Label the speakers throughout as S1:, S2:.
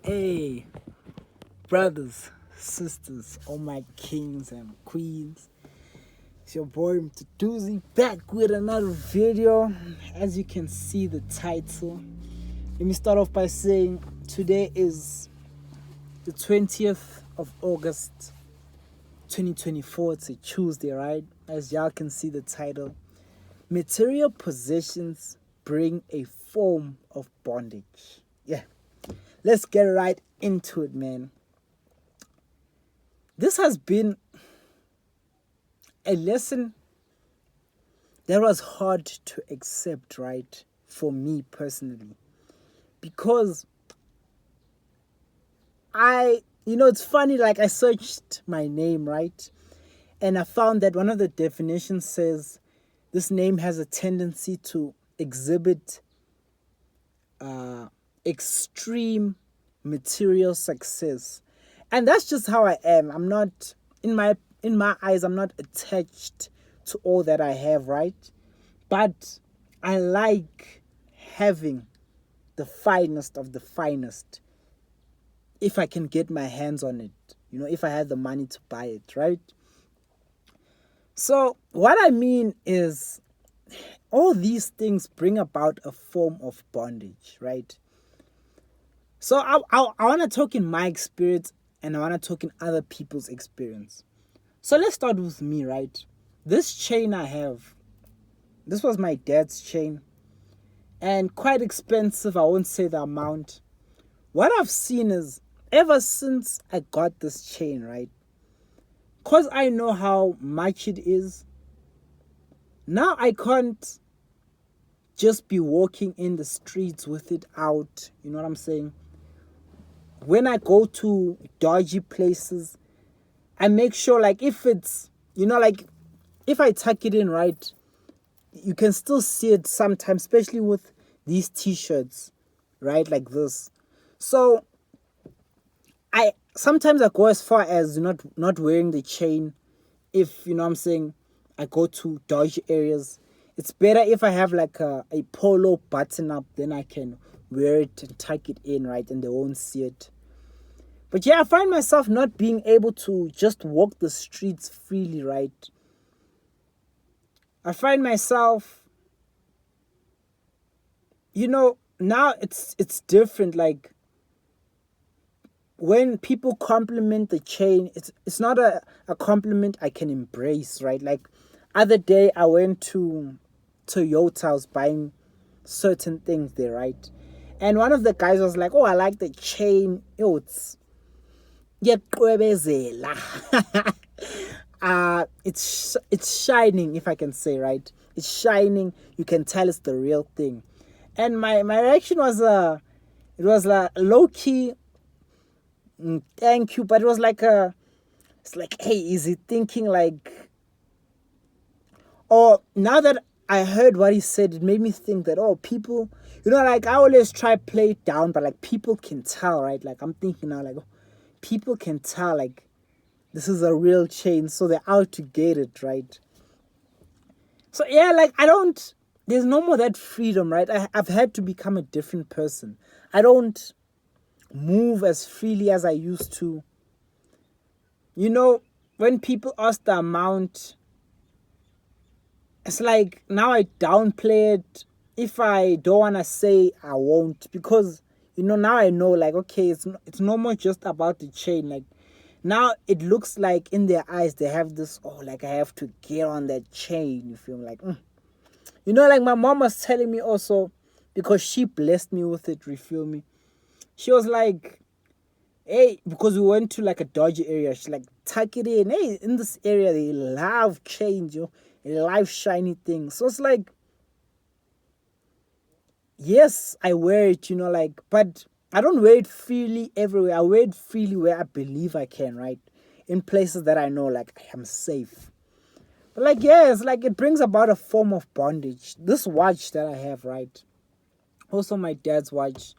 S1: Hey, brothers, sisters, all my kings and queens. It's your boy Mtutuzi back with another video. As you can see the title, let me start off by saying today is the 20th of August 2024. It's a Tuesday, right? As y'all can see the title, material possessions bring a form of bondage. Yeah. Let's get right into it, man. This has been a lesson that was hard to accept, right? For me personally. Because it's funny, like I searched my name, right? And I found that one of the definitions says this name has a tendency to exhibit extreme material success, and that's just how I am. I'm not in my eyes, I'm not attached to all that I have, right? But I like having the finest of the finest if I can get my hands on it, if I had the money to buy it, right? So what I mean is all these things bring about a form of bondage, right? So I want to talk in my experience, and I want to talk in other people's experience. So let's start with me, right? This chain I have, this was my dad's chain, and quite expensive. I won't say the amount. What I've seen is, ever since I got this chain, right, because I know how much it is, now I can't just be walking in the streets with it out. You know what I'm saying? When I go to dodgy places, I make sure, like, if it's, like, if I tuck it in right, you can still see it sometimes, especially with these t-shirts, right, like this. So sometimes I go as far as not wearing the chain. If I'm saying, I go to dodgy areas, it's better if I have like a polo button up, then I can wear it and tuck it in, right, and they won't see it. But yeah, I find myself not being able to just walk the streets freely, right? I find myself, now it's different. Like, when people compliment the chain, it's not a compliment I can embrace, right? Like, other day I went to Toyota, I was buying certain things there, right? And one of the guys was like, "Oh, I like the chain. Yo, it's it's shining, if I can say, right? It's shining. You can tell it's the real thing." And my reaction was it was like low key, thank you, but it was like it's like, hey, is he thinking like, or now that I heard what he said, it made me think that, oh, people, like, I always try play it down, but like, people can tell, right? Like, I'm thinking now, like, oh, people can tell, like, this is a real chain, so they're out to get it, right? So yeah, like, there's no more that freedom, right? I've had to become a different person. I don't move as freely as I used to. When people ask the amount, it's like, now I downplay it. If I don't want to say, I won't, because now I know, like, okay, it's no more just about the chain. Like, now it looks like in their eyes they have this, oh, like, I have to get on that chain. You feel like, like, my mom was telling me also, because she blessed me with it, you feel me? She was like, hey, because we went to like a dodgy area, she's like, tuck it in. Hey, in this area they love chains, they love shiny things. So it's like, yes, I wear it, like, but I don't wear it freely everywhere. I wear it freely where I believe I can, right? In places that I know, like, I am safe. But like, yeah, it's like, it brings about a form of bondage. This watch that I have, right? Also my dad's watch.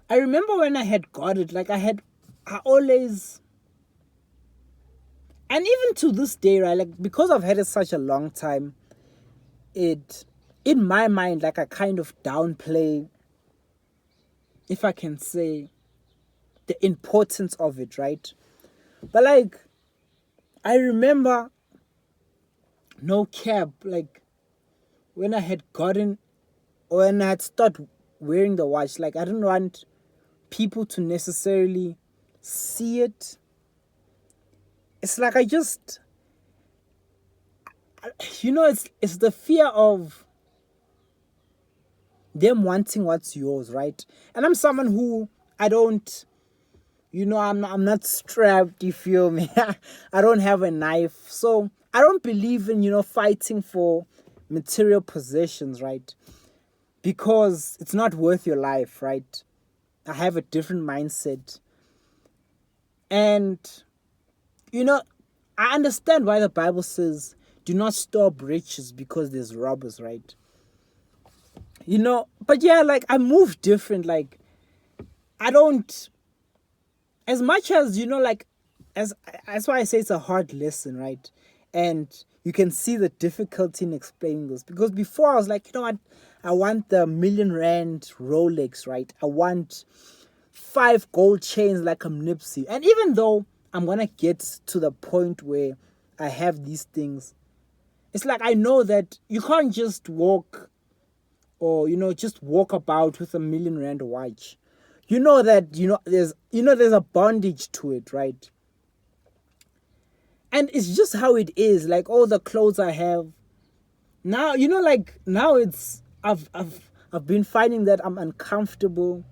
S1: I remember when I had got it, like, I always, and even to this day, right, like, because I've had it such a long time, in my mind, like, I kind of downplay if I can say, the importance of it, right? But like, I remember, no cap, like when I had gotten, or when I had started wearing the watch, like I didn't want people to necessarily see it. It's like I just, it's the fear of them wanting what's yours, right? And I'm someone who, I don't, I'm not strapped, you feel me? I don't have a knife. So I don't believe in, fighting for material possessions, right? Because it's not worth your life, right? I have a different mindset. And, I understand why the Bible says, do not store up riches because there's robbers, right? But yeah, like I move different. Like I don't, as much as, like, as that's why I say it's a hard lesson, right? And you can see the difficulty in explaining this, because before I was like, what, I want the R1,000,000 Rolex, right? I want 5 gold chains like I'm Nipsey. And even though I'm gonna get to the point where I have these things, it's like I know that you can't just walk, or just walk about with a R1,000,000 watch. You know that there's a bondage to it, right? And it's just how it is. Like all the clothes I have now, like now it's I've been finding that I'm uncomfortable.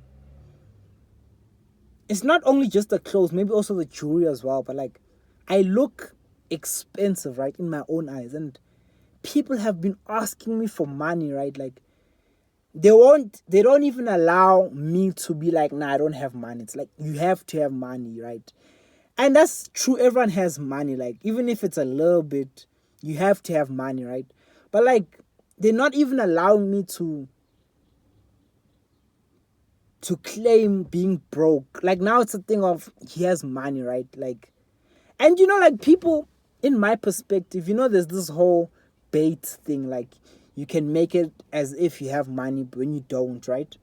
S1: It's not only just the clothes, maybe also the jewelry as well, but like I look expensive, right, in my own eyes. And people have been asking me for money, right? Like they don't even allow me to be like, nah, I don't have money. It's like, you have to have money, right? And that's true. Everyone has money. Like, even if it's a little bit, you have to have money, right? But like, they're not even allowing me to claim being broke. Like now it's a thing of he has money, right? Like, and like people, in my perspective, there's this whole bait thing. Like you can make it as if you have money but when you don't, right?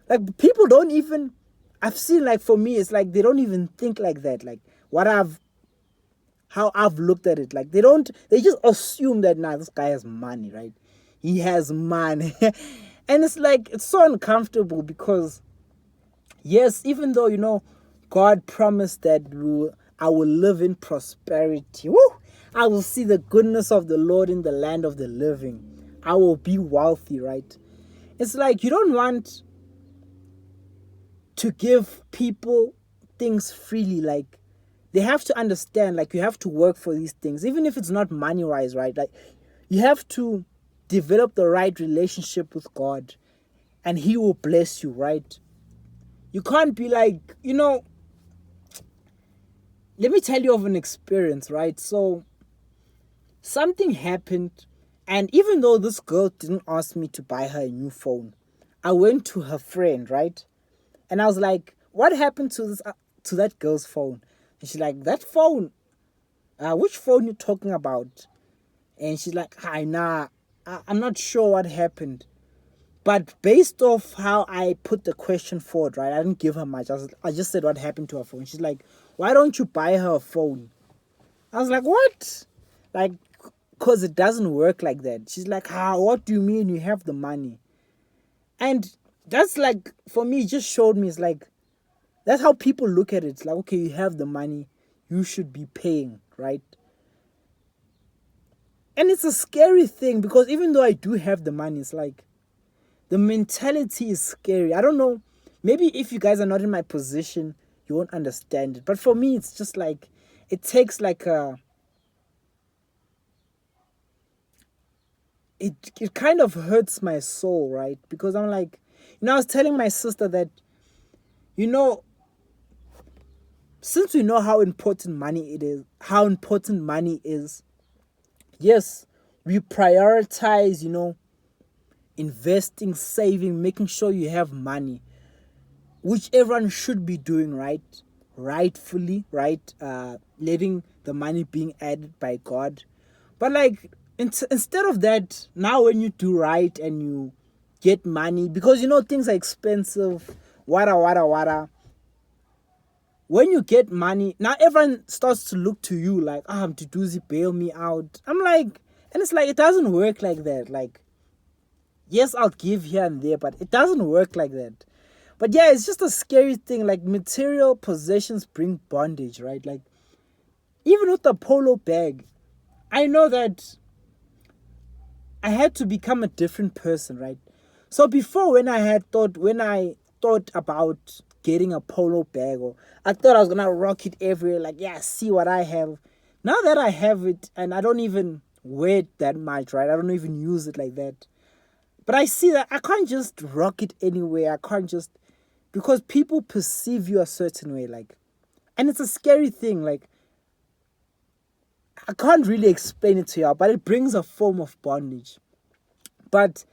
S1: Like people don't even, I've seen, like for me, it's like they don't even think like that. Like how I've looked at it. Like they just assume that, nah, this guy has money, right? He has money. And it's like, it's so uncomfortable because, yes, even though, God promised that I will live in prosperity. Woo! I will see the goodness of the Lord in the land of the living. I will be wealthy, right? It's like you don't want to give people things freely. Like they have to understand, like you have to work for these things, even if it's not money-wise, right? Like you have to develop the right relationship with God and He will bless you, right? You can't be like, let me tell you of an experience, right? So something happened, and even though this girl didn't ask me to buy her a new phone, I went to her friend, right? And I was like, what happened to that girl's phone? And she's like, that phone? Which phone you talking about? And she's like, hi, nah, I'm not sure what happened. But based off how I put the question forward, right, I didn't give her much. I just said what happened to her phone. She's like, why don't you buy her a phone? I was like, what? Like, because it doesn't work like that. She's like, what do you mean you have the money? And that's like, for me, it just showed me, it's like, that's how people look at it. It's like, okay, you have the money, you should be paying, right? And it's a scary thing because even though I do have the money, it's like, the mentality is scary. I don't know. Maybe if you guys are not in my position, you won't understand it. But for me, it's just like, it takes like it kind of hurts my soul, right? Because I'm like, I was telling my sister that, since we know how important money is, yes, we prioritize, investing, saving, making sure you have money, which everyone should be doing, right? Rightfully, right? Letting the money being added by God. But like, instead of that, now when you do right and you get money, because things are expensive, wada. When you get money, now everyone starts to look to you like, Duduzi, bail me out. I'm like, and it's like, it doesn't work like that. Like, yes, I'll give here and there, but it doesn't work like that. But yeah, it's just a scary thing. Like, material possessions bring bondage, right? Like, even with the polo bag, I know that I had to become a different person, right? So before, when I thought about getting a polo bag, or I thought I was gonna rock it everywhere, like, yeah, see what I have. Now that I have it and I don't even wear it that much, right? I don't even use it like that. But I see that I can't just rock it anywhere. I can't just, because people perceive you a certain way, like, and it's a scary thing. Like, I can't really explain it to you, but it brings a form of bondage. But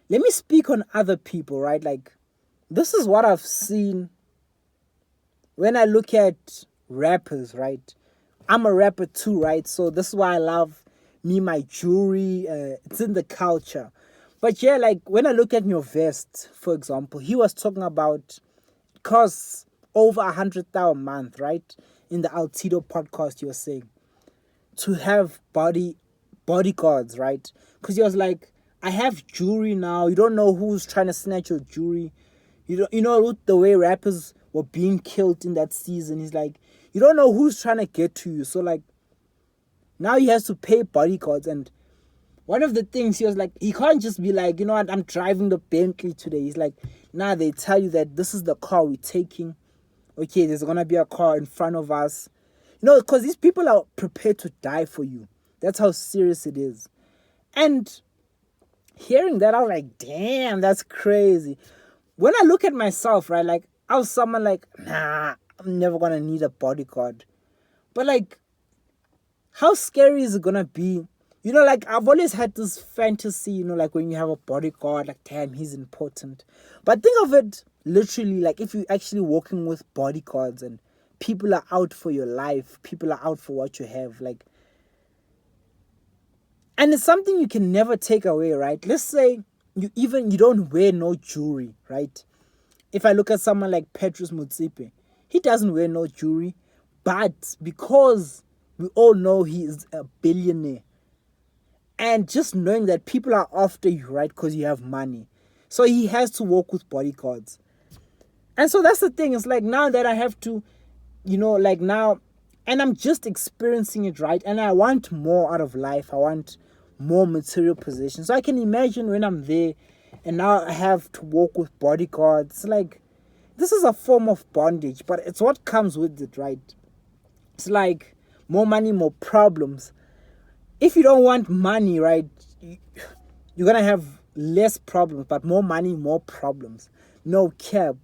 S1: let me speak on other people, right? Like, this is what I've seen when I look at rappers, right? I'm a rapper too, right? So this is why I love my jewelry. It's in the culture. But yeah, like, when I look at your vest, for example, he was talking about it costs over 100,000 a month, right? In the Altido podcast, you were saying to have bodyguards, right? Because he was like, I have jewelry now. You don't know who's trying to snatch your jewelry. You know the way rappers were being killed in that season. He's like, you don't know who's trying to get to you. So like, now he has to pay bodyguards. And one of the things, he was like, he can't just be like, you know what, I'm driving the Bentley today. He's like, nah, they tell you that this is the car we're taking. Okay, there's gonna be a car in front of us. You know, because these people are prepared to die for you. That's how serious it is. And hearing that, I was like, damn, that's crazy. When I look at myself, right, like, I was someone like, nah, I'm never gonna need a bodyguard. But like, how scary is it gonna be? You know, like, I've always had this fantasy, you know, like, when you have a bodyguard, like, damn, he's important. But think of it literally, like, if you're actually walking with bodyguards and people are out for your life, people are out for what you have, like, and it's something you can never take away, right? Let's say you don't wear no jewelry, right? If I look at someone like Petrus Mutsipe, he doesn't wear no jewelry, but because we all know he is a billionaire, and just knowing that people are after you, right, because you have money, so he has to walk with bodyguards. And so that's the thing. It's like, now that I have to, you know, like, now, and I'm just experiencing it, right? And I want more out of life. I want more material possessions. So I can imagine when I'm there and now I have to walk with bodyguards. Like, this is a form of bondage, but it's what comes with it, right? It's like, more money, more problems. If you don't want money, right, you're going to have less problems, but more money, more problems. No cap.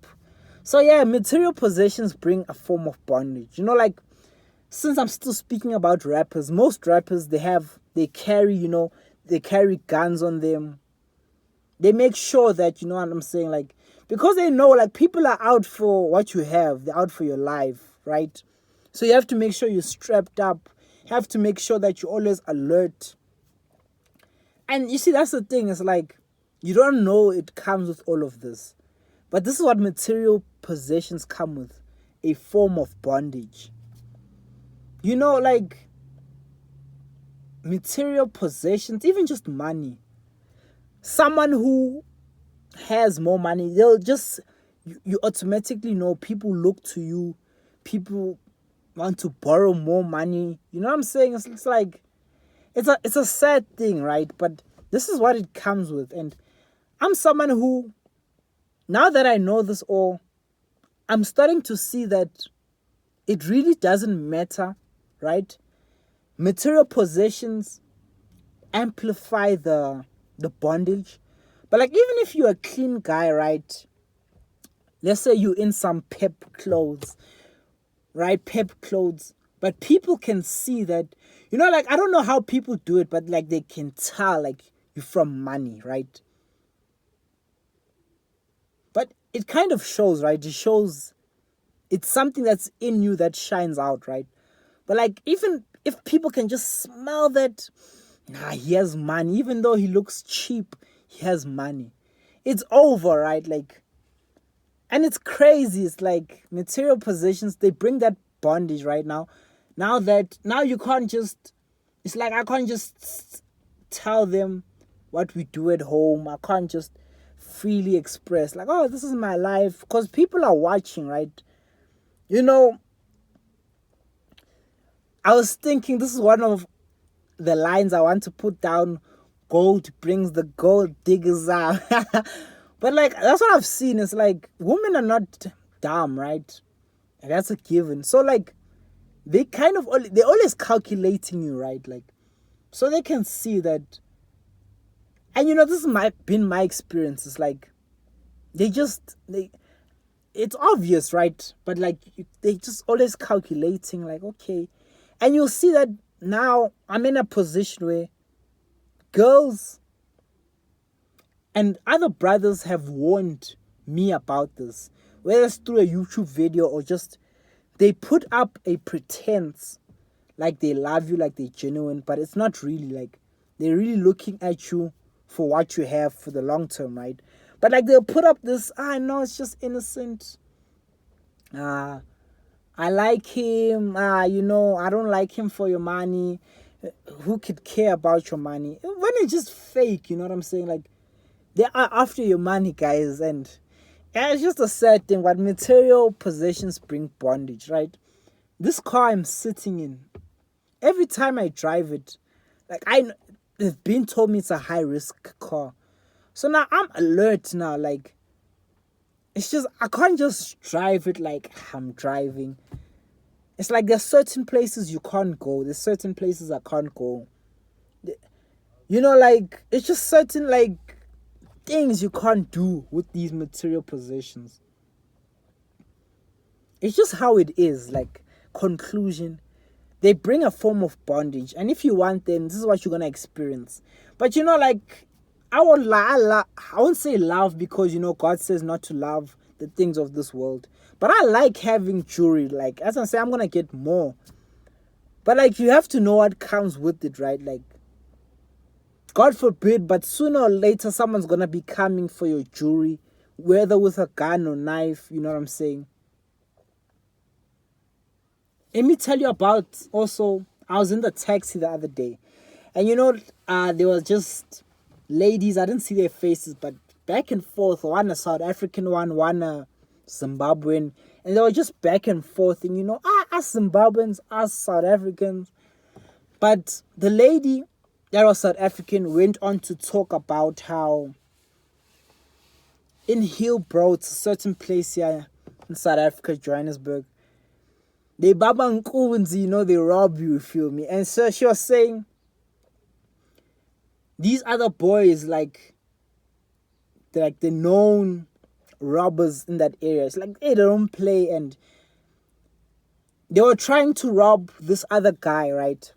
S1: So yeah, material possessions bring a form of bondage. You know, like, since I'm still speaking about rappers, most rappers, they carry guns on them. They make sure that, you know what I'm saying, like, because they know, like, people are out for what you have. They're out for your life, right? So you have to make sure you're strapped up. You have to make sure that you're always alert. And you see, that's the thing. It's like, you don't know it comes with all of this. But this is what material possessions come with. A form of bondage. You know, like, material possessions, even just money. Someone who has more money, they'll just, you automatically know, people look to you. People want to borrow more money. You know what I'm saying? It's like, it's a sad thing, right? But this is what it comes with. And I'm someone who, now that I know this all, I'm starting to see that it really doesn't matter, right? Material possessions amplify the bondage. But like, even if you're a clean guy, right? Let's say you're in some pep clothes, right? Pep clothes. But people can see that, you know, like, I don't know how people do it, but like, they can tell, like, you're from money, right? But it kind of shows, right? It shows it's something that's in you that shines out, right? But like, even if people can just smell that, nah, he has money, even though he looks cheap, he has money. It's over, right? Like, And it's crazy. It's like material possessions, they bring that bondage right now. Now you can't just, it's like I can't just tell them what we do at home. I can't just freely express like, oh, this is my life, because people are watching, right? You know, I was thinking this is one of the lines I want to put down. Gold brings the gold diggers out. But like, that's what I've seen. It's like women are not dumb, right? And that's a given. So like, they kind of they're always calculating you, right? Like, so they can see that. And you know, this has been my experience. It's like they it's obvious, right? But like, they just always calculating, like, okay. And you'll see that now I'm in a position where girls and other brothers have warned me about this, whether it's through a YouTube video or just they put up a pretense like they love you, like they're genuine, but it's not really. Like, they're really looking at you for what you have for the long term, right? But like, they'll put up this, no, it's just innocent. I like him. You know, I don't like him for your money. Who could care about your money? When it's just fake, you know what I'm saying? Like, they are after your money, guys. And yeah, it's just a sad thing. What material possessions bring bondage, right? This car I'm sitting in, every time I drive it, like, it's been told me it's a high risk car. So now I'm alert now. Like, it's just, I can't just drive it like I'm driving. It's like there's certain places you can't go. There's certain places I can't go. You know, like, it's just certain, like, things you can't do with these material possessions. It's just how it is. Like, conclusion, they bring a form of bondage. And if you want them, this is what you're going to experience. But, you know, like, I won't say love, because, you know, God says not to love the things of this world. But I like having jewelry. Like, as I say, I'm going to get more. But, like, you have to know what comes with it, right? Like, God forbid, but sooner or later, someone's going to be coming for your jewelry, whether with a gun or knife, you know what I'm saying? Let me tell you about, also, I was in the taxi the other day. And, you know, there was just ladies, I didn't see their faces, but back and forth, one a South African one a Zimbabwean, and they were just back and forth, and you know, us Zimbabweans, us South Africans. But the lady that was South African went on to talk about how in Hillbrow, it's a certain place here in South Africa, Johannesburg, they baba nkunzi, you know, they rob you feel me? And so she was saying, these other boys, like, they're like the known robbers in that area. It's like, hey, they don't play. And they were trying to rob this other guy, right?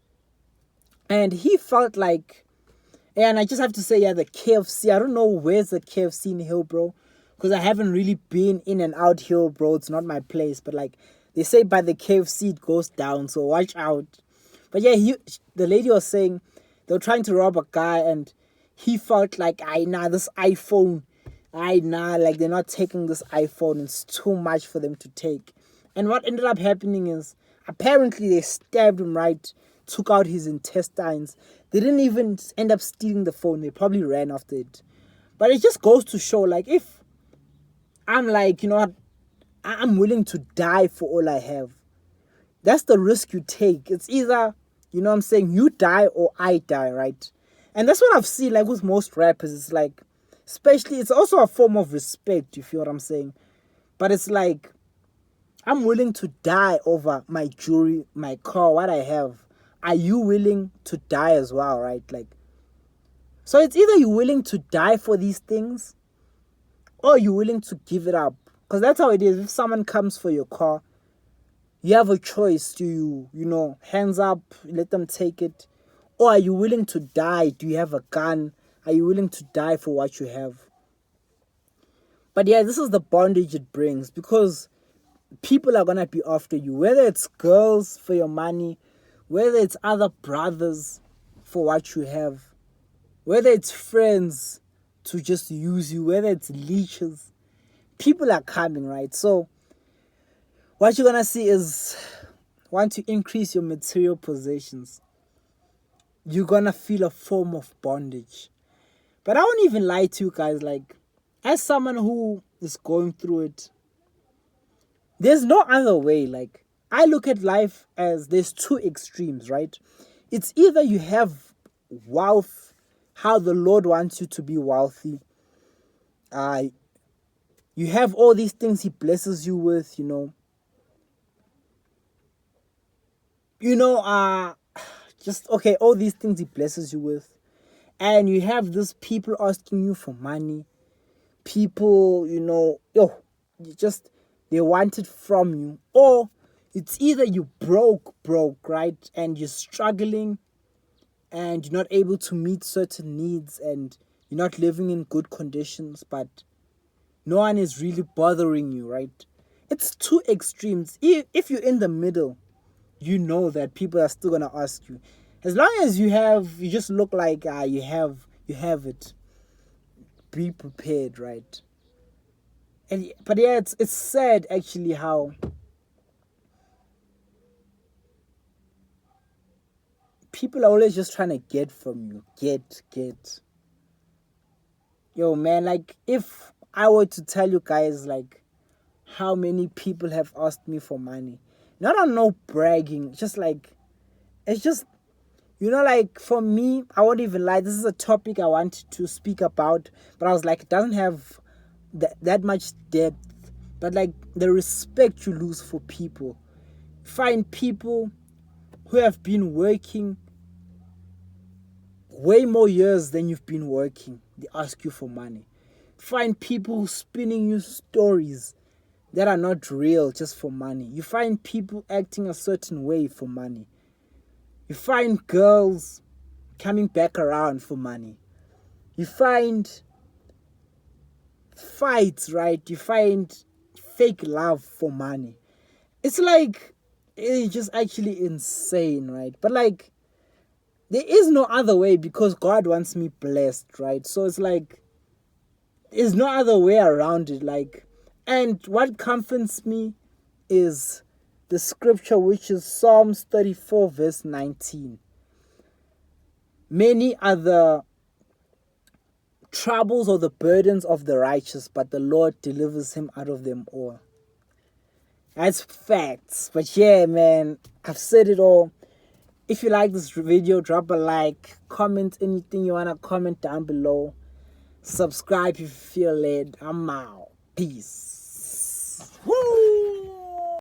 S1: And he felt like, and I just have to say, yeah, the KFC, I don't know where's the KFC in Hillbrow, because I haven't really been in and out Hillbrow. It's not my place. But like, they say by the KFC it goes down, so watch out. But yeah, the lady was saying they were trying to rob a guy, and he felt like, this iPhone, like, they're not taking this iPhone. It's too much for them to take. And what ended up happening is, apparently they stabbed him, right? Took out his intestines. They didn't even end up stealing the phone. They probably ran after it. But it just goes to show, like, if I'm like, you know what, I'm willing to die for all I have. That's the risk you take. It's either, you know what I'm saying, you die or I die, right? And that's what I've seen, like, with most rappers. It's like, especially, it's also a form of respect, you feel what I'm saying? But it's like, I'm willing to die over my jewelry, my car, what I have. Are you willing to die as well, right? Like, so it's either you're willing to die for these things or you're willing to give it up. Because that's how it is. If someone comes for your car, you have a choice. Do you, you know, hands up, let them take it? Or are you willing to die? Do you have a gun? Are you willing to die for what you have? But yeah, this is the bondage it brings, because people are going to be after you. Whether it's girls for your money, whether it's other brothers for what you have, whether it's friends to just use you, whether it's leeches, people are coming, right? So what you're gonna see is, want to increase your material possessions, you're gonna feel a form of bondage. But I won't even lie to you guys, like, as someone who is going through it, there's no other way. Like, I look at life as there's two extremes, right? It's either you have wealth, how the Lord wants you to be wealthy. You have all these things He blesses you with, just okay, all these things He blesses you with, and you have these people asking you for money. People, you just, they want it from you. Or it's either you broke, right, and you're struggling and you're not able to meet certain needs and you're not living in good conditions, but no one is really bothering you, right? It's two extremes. If you're in the middle, you know that people are still gonna ask you. As long as you just look like you have it. Be prepared, right? But yeah, it's sad actually how people are always just trying to get from you. Get. Yo, man, like, if I were to tell you guys, like, how many people have asked me for money, not on no bragging, just like, it's just, like, for me, I won't even lie, this is a topic I wanted to speak about, but I was like, it doesn't have that much depth. But like, the respect you lose for people. Find people who have been working way more years than you've been working, they ask you for money. Find people spinning you stories that are not real just for money. You find people acting a certain way for money. You find girls coming back around for money. You find fights, right? You find fake love for money. It's like, it's just actually insane, right? But like, there is no other way because God wants me blessed, right? So it's like, there's no other way around it. Like, and what comforts me is the scripture, which is Psalms 34 verse 19. Many are the troubles or the burdens of the righteous, but the Lord delivers him out of them all. That's facts. But yeah, man, I've said it all. If you like this video, drop a like, comment anything you want to comment down below. Subscribe if you feel led. I'm out. Peace.